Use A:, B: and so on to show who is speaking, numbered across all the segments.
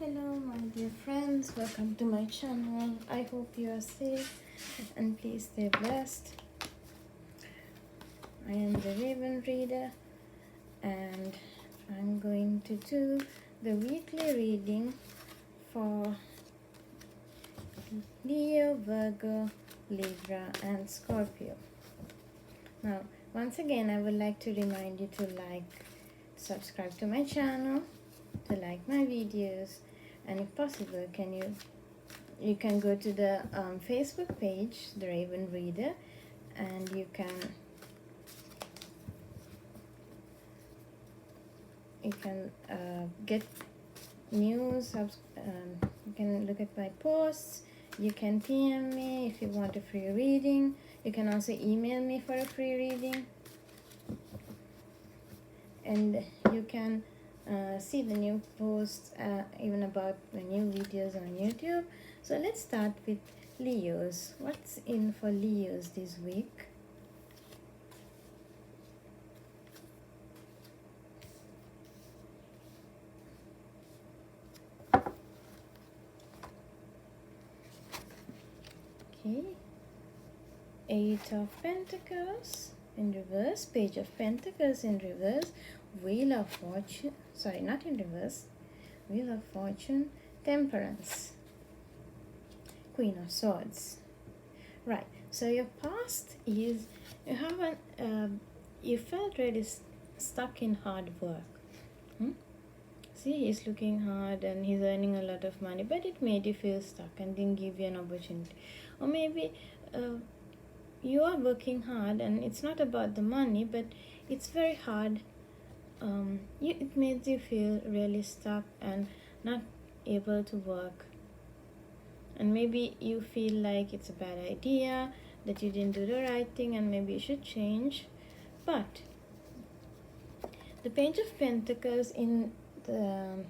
A: Hello my dear friends, welcome to my channel. I hope you are safe and please stay blessed. I am the Raven Reader and I'm going to do the weekly reading for Leo, Virgo, Libra and Scorpio. Now once again I would like to remind you to subscribe to my channel, to like my videos, and if possible you can go to the Facebook page, the Raven Reader, and you can get news. You can look at my posts. You can PM me if you want a free reading. You can also email me for a free reading, and you can see the new posts, even about the new videos on YouTube. So let's start with Leos. What's in for Leos this week? Okay, Eight of Pentacles in reverse, Page of Pentacles in reverse, Wheel of Fortune, sorry, not in reverse, Wheel of Fortune, Temperance, Queen of Swords. Right, so your past is you felt really stuck in hard work. See, he's looking hard and he's earning a lot of money, but it made you feel stuck and didn't give you an opportunity. Or maybe you are working hard and it's not about the money, but it's very hard. It made you feel really stuck and not able to work. And maybe you feel like it's a bad idea, that you didn't do the right thing and maybe you should change. But the Page of Pentacles in the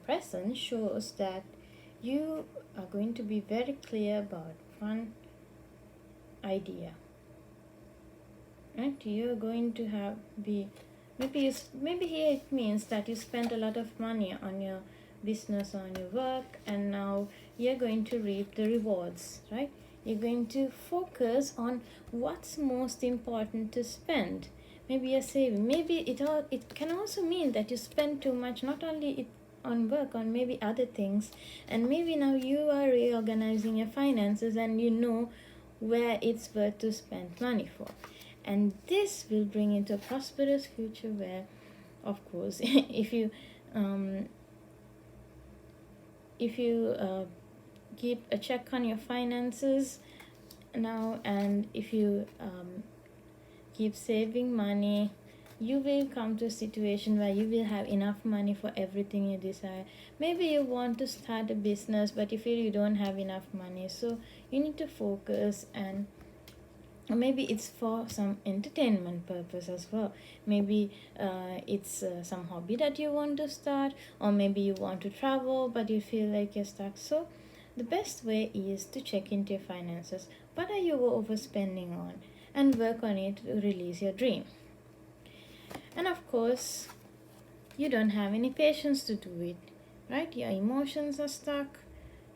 A: present shows that you are going to be very clear about one idea, right? You're going to maybe here it means that you spent a lot of money on your business, on your work, and now you're going to reap the rewards, right? You're going to focus on what's most important to spend. Maybe you're saving. Maybe it can also mean that you spend too much, not only on work, on maybe other things, and maybe now you are reorganizing your finances and you know where it's worth to spend money for. And this will bring into a prosperous future where, of course, if you keep a check on your finances now, and if you keep saving money, you will come to a situation where you will have enough money for everything you desire. Maybe you want to start a business, but you feel you don't have enough money, so you need to focus. And maybe it's for some entertainment purpose as well. Maybe it's some hobby that you want to start, or maybe you want to travel but you feel like you're stuck. So the best way is to check into your finances. What are you overspending on? And work on it to release your dream. And of course, you don't have any patience to do it, right? Your emotions are stuck.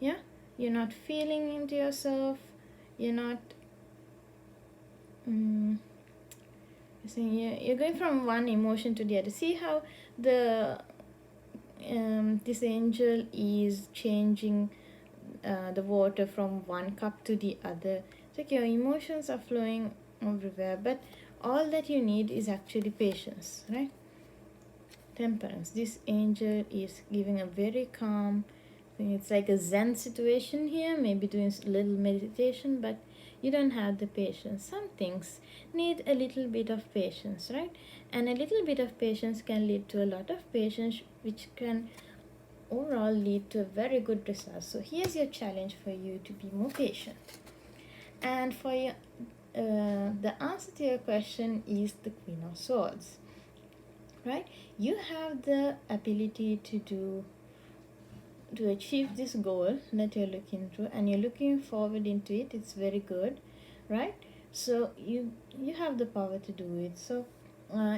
A: Yeah, you're not feeling into yourself. You're not you're going from one emotion to the other. See how the this angel is changing the water from one cup to the other. It's like your emotions are flowing everywhere, but all that you need is actually patience, right? Temperance. This angel is giving a very calm thing. It's like a Zen situation here, maybe doing a little meditation, but you don't have the patience. Some things need a little bit of patience, right? And a little bit of patience can lead to a lot of patience, which can overall lead to a very good result. So here's your challenge for you to be more patient. And for your the answer to your question is the Queen of Swords, right? You have the ability to achieve this goal that you're looking through, and you're looking forward into it. It's very good, right? So you have the power to do it. So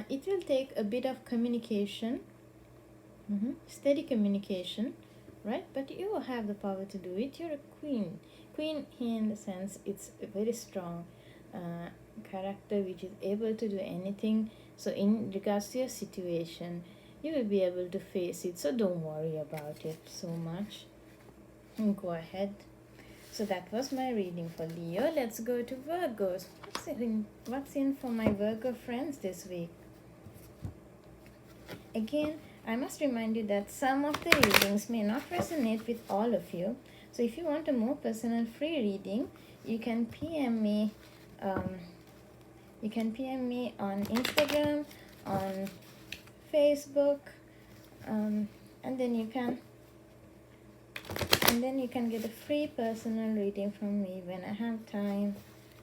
A: it will take a bit of communication Steady communication, right? But you have the power to do it. You're a queen. Queen in the sense it's a very strong character which is able to do anything. So in regards to your situation, you will be able to face it. So don't worry about it so much. Go ahead. So that was my reading for Leo. Let's go to Virgos. What's in for my Virgo friends this week? Again, I must remind you that some of the readings may not resonate with all of you. So if you want a more personal free reading, you can PM me. You can PM me on Instagram, on Facebook, and then you can get a free personal reading from me when I have time.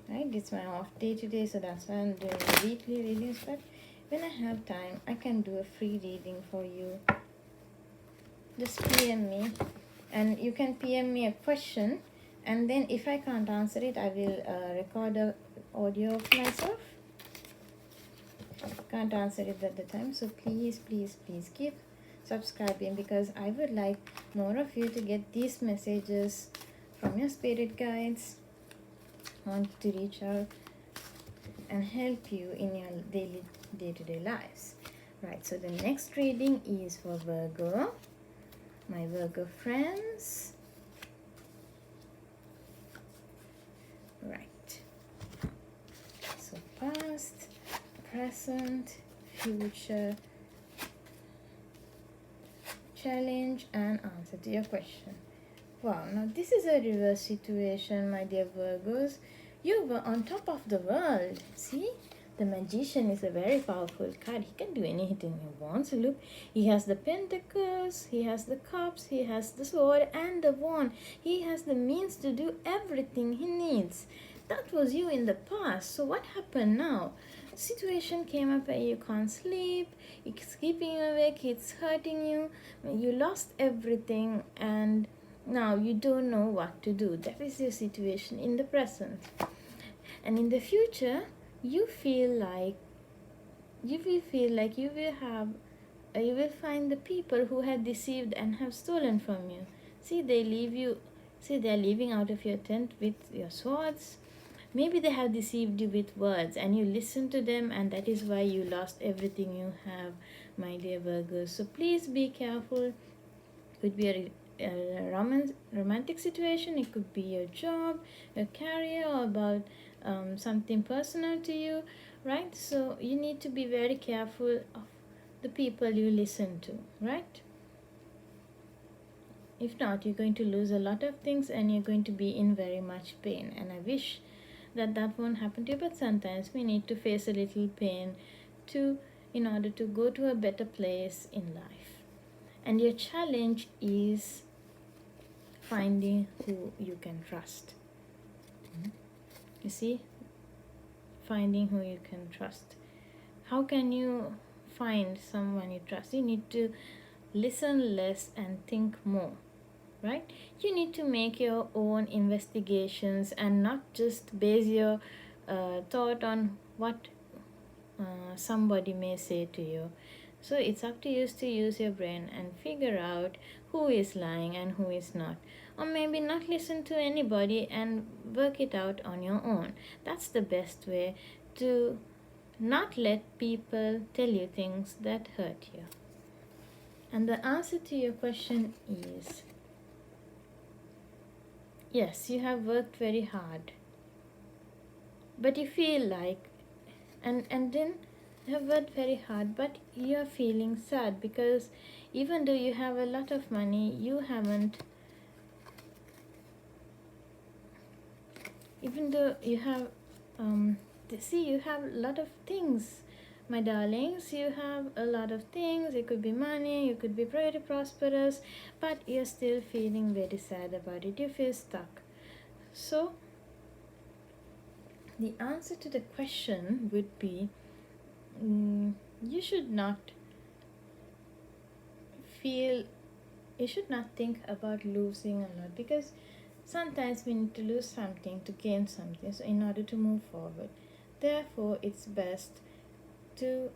A: Right? It's my off day today, so that's why I'm doing weekly readings. But when I have time, I can do a free reading for you. Just PM me, and you can PM me a question, and then if I can't answer it, I will record a audio of myself. Can't answer it at the time, so please keep subscribing, because I would like more of you to get these messages from your spirit guides. I want to reach out and help you in your daily day-to-day lives. Right, so the next reading is for Virgo, my Virgo friends. Right, so past, present, future, challenge, and answer to your question. Wow, now this is a reverse situation, my dear Virgos. You were on top of the world. See? The Magician is a very powerful card. He can do anything he wants. Look, he has the Pentacles, he has the Cups, he has the Sword and the Wand. He has the means to do everything he needs. That was you in the past. So what happened now? Situation came up where you can't sleep, it's keeping you awake, it's hurting you, you lost everything, and now you don't know what to do. That is your situation in the present. And in the future, you will find the people who had deceived and have stolen from you. See, they're leaving out of your tent with your swords. Maybe they have deceived you with words and you listen to them, and that is why you lost everything you have, my dear Virgos. So please be careful. Could be a romantic situation, it could be your job, your career, or about something personal to you, right? So you need to be very careful of the people you listen to, right? If not, you're going to lose a lot of things and you're going to be in very much pain. And I wish that won't happen to you, but sometimes we need to face a little pain in order to go to a better place in life. And your challenge is finding who you can trust. You see, finding who you can trust. How can you find someone you trust? You need to listen less and think more, right? You need to make your own investigations and not just base your thought on what somebody may say to you. So it's up to you to use your brain and figure out who is lying and who is not. Or maybe not listen to anybody and work it out on your own. That's the best way to not let people tell you things that hurt you. And the answer to your question is yes, you have worked very hard. But you feel like, and then you have worked very hard, but you are feeling sad because even though you have a lot of money, you haven't, even though you have, you have a lot of things, my darlings. You have a lot of things. It could be money, you could be very prosperous, but you're still feeling very sad about it. You feel stuck. So the answer to the question would be, you should not think about losing a lot, because sometimes we need to lose something to gain something, so in order to move forward. Therefore, it's best to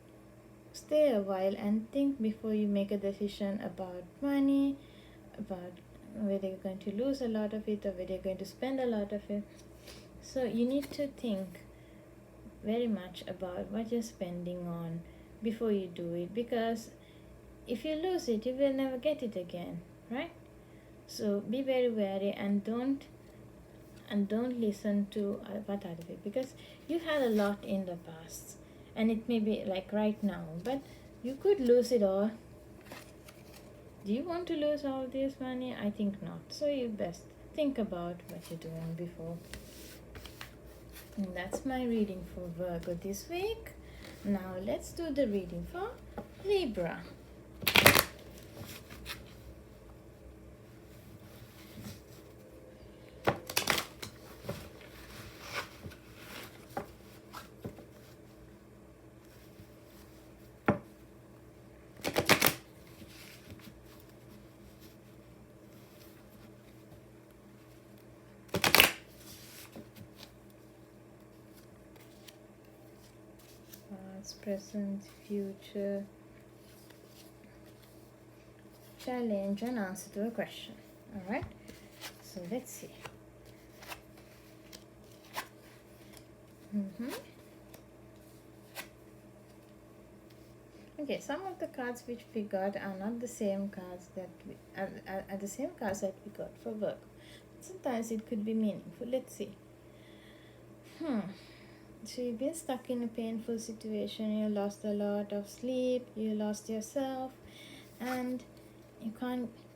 A: stay a while and think before you make a decision about money, about whether you're going to lose a lot of it or whether you're going to spend a lot of it. So you need to think very much about what you're spending on before you do it, because if you lose it, you will never get it again, right? So be very wary and don't listen to what other people, because you had a lot in the past and it may be like right now, but you could lose it all. Do you want to lose all this money? I think not. So you best think about what you're doing before. And that's my reading for Virgo this week. Now let's do the reading for Libra. Past, present, future, challenge and answer to a question. Alright, so let's see. Okay, some of the cards which we got are not the same cards that are the same cards that we got for Virgo. Sometimes it could be meaningful. Let's see. So you've been stuck in a painful situation, you lost a lot of sleep, you lost yourself, and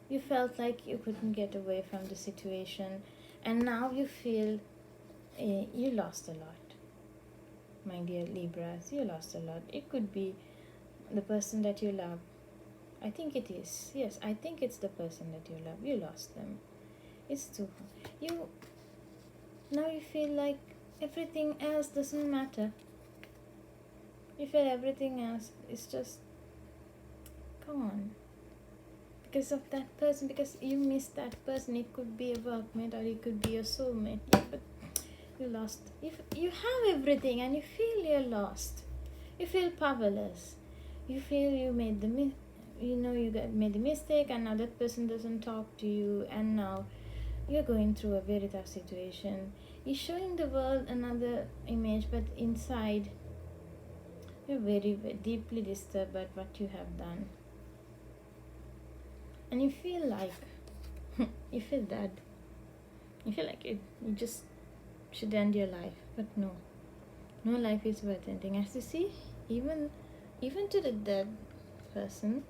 A: you felt like you couldn't get away from the situation, and now you feel you lost a lot. My dear Libras, you lost a lot. It could be the person that you love. I think it is. Yes, I think it's the person that you love. You lost them. It's too hard. Now you feel like everything else doesn't matter. You feel everything else is just, come on. Because of that person, because you miss that person. It could be a workmate or it could be your soulmate. Yeah, but you lost. You have everything and you feel you're lost. You feel powerless. You feel you made made the mistake, and now that person doesn't talk to you, and now you're going through a very tough situation. You're showing the world another image, but inside you're very, very deeply disturbed by what you have done. And you feel like you feel that you feel like you just should end your life. But no life is worth ending. As you see, even to the dead person,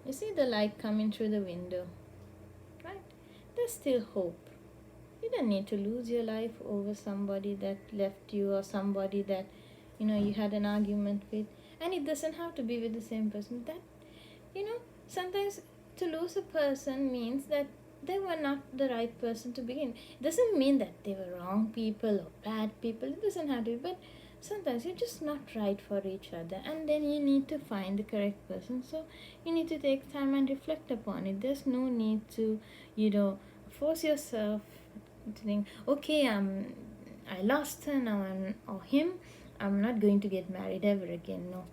A: you see the light coming through the window, right? There's still hope. You don't need to lose your life over somebody that left you, or somebody that you had an argument with. And it doesn't have to be with the same person. That sometimes to lose a person means that they were not the right person to begin. It doesn't mean that they were wrong people or bad people. It doesn't have to be, but sometimes you're just not right for each other, and then you need to find the correct person. So you need to take time and reflect upon it. There's no need to force yourself to think, okay, I lost her now, or him, I'm not going to get married ever again. No,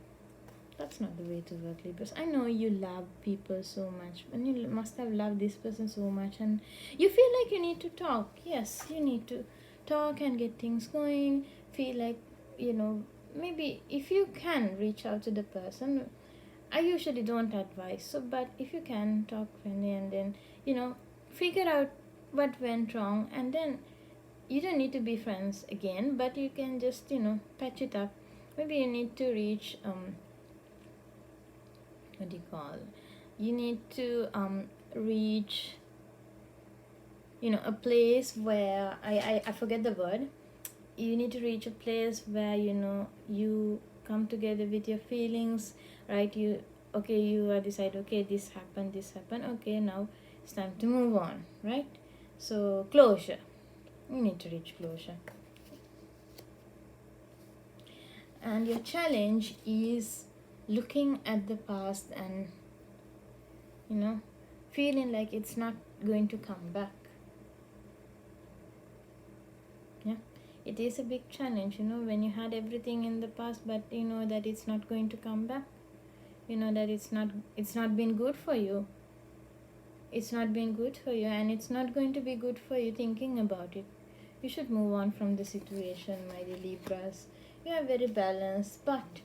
A: that's not the way to work, Libras. I know you love people so much, and you must have loved this person so much, and you feel like you need to talk. Yes, you need to talk and get things going. Feel like, maybe if you can reach out to the person. I usually don't advise, so, but if you can talk friendly, and then figure out what went wrong, and then you don't need to be friends again, but you can just patch it up. Maybe you need to reach what do you call, you need to reach a place where I forget the word. You need to reach a place where you come together with your feelings, right? You are decide, okay, this happened, okay, now it's time to move on, right? So closure, you need to reach closure. And your challenge is looking at the past and feeling like it's not going to come back. Yeah, it is a big challenge when you had everything in the past, but that it's not going to come back. You know that it's not been good for you. It's not been good for you, and it's not going to be good for you thinking about it. You should move on from the situation, my dear Libras. You are very balanced, but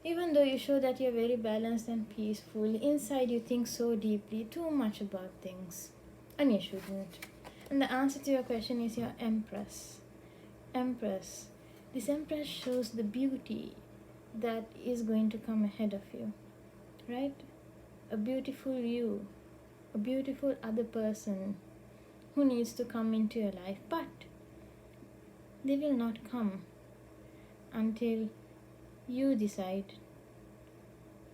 A: even though you show that you're very balanced and peaceful, inside you think so deeply, too much about things. And you shouldn't. And the answer to your question is your Empress. Empress. This Empress shows the beauty that is going to come ahead of you. Right? A beautiful you. A beautiful other person who needs to come into your life. But they will not come until you decide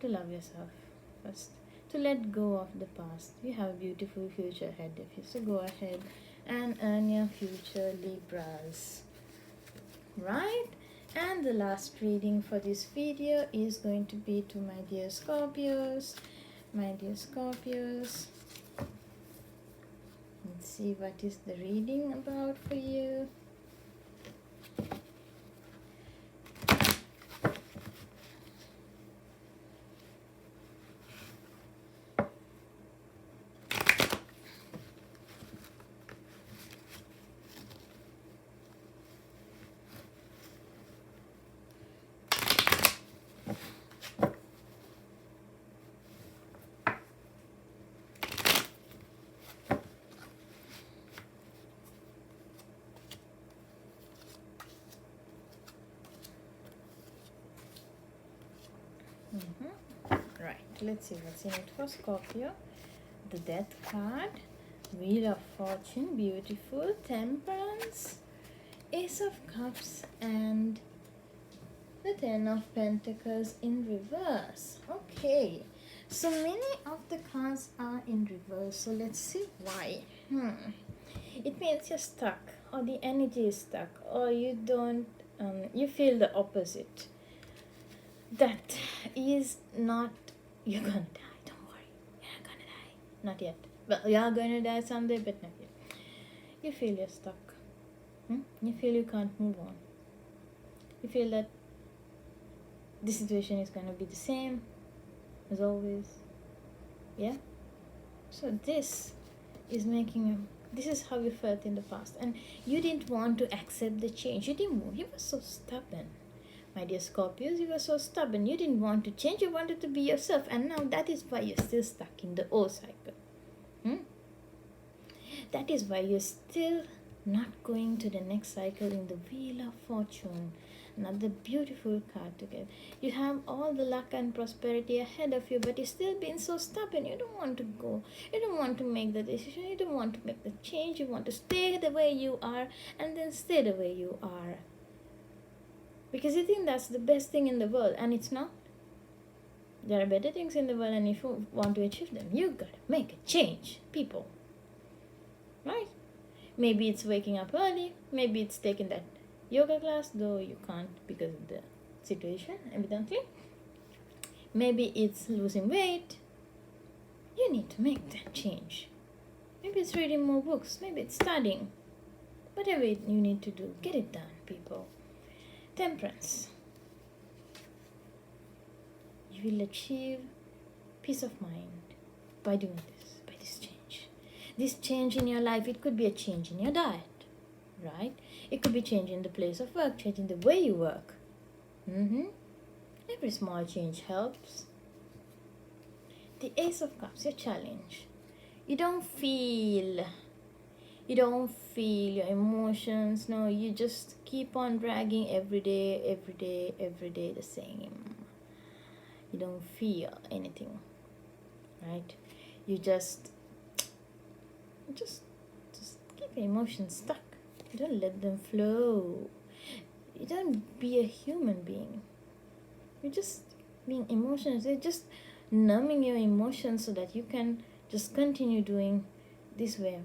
A: to love yourself first, to let go of the past. You have a beautiful future ahead of you, so go ahead and earn your future, Libras. Right? And the last reading for this video is going to be to my dear Scorpios. My dear Scorpios, let's see what is the reading about for you. Right, let's see what's in it for Scorpio. The Death card, Wheel of Fortune, beautiful, Temperance, Ace of Cups, and the Ten of Pentacles in reverse. Okay, so many of the cards are in reverse, so let's see why. It means you're stuck, or the energy is stuck, or you don't, you feel the opposite. That is not, you're gonna die, don't worry, you're not gonna die, not yet. Well, you're gonna die someday, but not yet. You feel you're stuck. You feel you can't move on. You feel that the situation is gonna be the same as always. Yeah? So this is making you, this is how you felt in the past, and you didn't want to accept the change. You didn't move. You were so stubborn. My dear Scorpios, you were so stubborn. You didn't want to change. You wanted to be yourself. And now that is why you're still stuck in the old cycle. That is why you're still not going to the next cycle in the Wheel of Fortune. Another beautiful card to get. You have all the luck and prosperity ahead of you, but you're still being so stubborn. You don't want to go. You don't want to make the decision. You don't want to make the change. You want to stay the way you are and then stay the way you are. Because you think that's the best thing in the world, and it's not. There are better things in the world, and if you want to achieve them, you gotta make a change, people. Right? Maybe it's waking up early, maybe it's taking that yoga class, though you can't because of the situation, evidently. Maybe it's losing weight. You need to make that change. Maybe it's reading more books, maybe it's studying. Whatever you need to do, get it done, people. Temperance. You will achieve peace of mind by doing this, by this change. This change in your life, it could be a change in your diet, right? It could be changing the place of work, changing the way you work. Every small change helps. The Ace of Cups, your challenge. You don't feel your emotions. No, you just keep on dragging every day the same. You don't feel anything, right? You just keep your emotions stuck. You don't let them flow. You don't be a human being. You're just being emotions. You're just numbing your emotions so that you can just continue doing this way.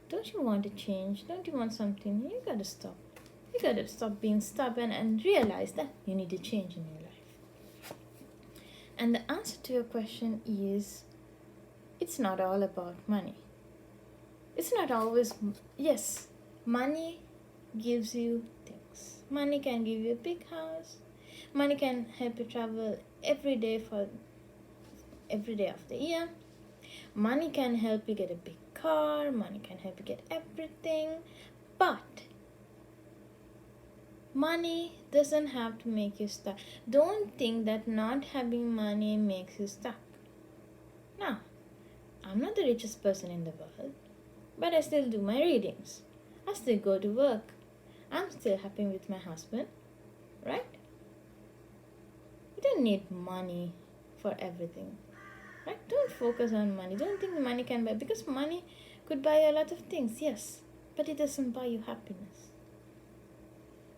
A: Don't you want to change? Don't you want something? You gotta stop. You gotta stop being stubborn and realize that you need a change in your life. And the answer to your question is, it's not all about money. It's not always, yes, money gives you things. Money can give you a big house. Money can help you travel every day for every day of the year. Money can help you get a big car, money can help you get everything, but money doesn't have to make you stuck. Don't think that not having money makes you stuck. No, I'm not the richest person in the world, but I still do my readings. I still go to work. I'm still happy with my husband, right? You don't need money for everything, right? Don't focus on money. Don't think money can buy, because money could buy a lot of things, yes, but it doesn't buy you happiness.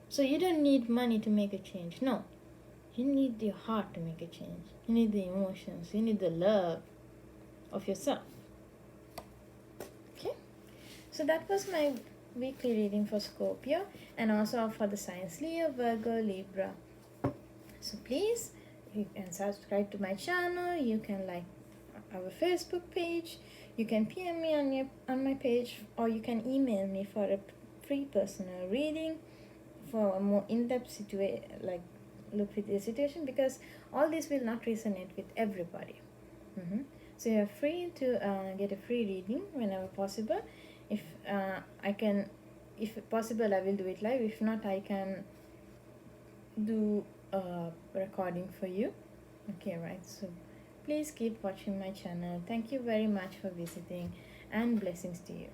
A: So you don't need money to make a change. No, you need your heart to make a change. You need the emotions. You need the love of yourself. Okay, so that was my weekly reading for Scorpio, and also for the signs Leo, Virgo, Libra. So please, you can subscribe to my channel. You can like our Facebook page. You can PM me on my page, or you can email me for a free personal reading for a more in-depth look with the situation, because all this will not resonate with everybody. So you're free to get a free reading whenever possible. If possible, I will do it live. If not, I can do a recording for you. Okay, right? So please keep watching my channel. Thank you very much for visiting, and blessings to you.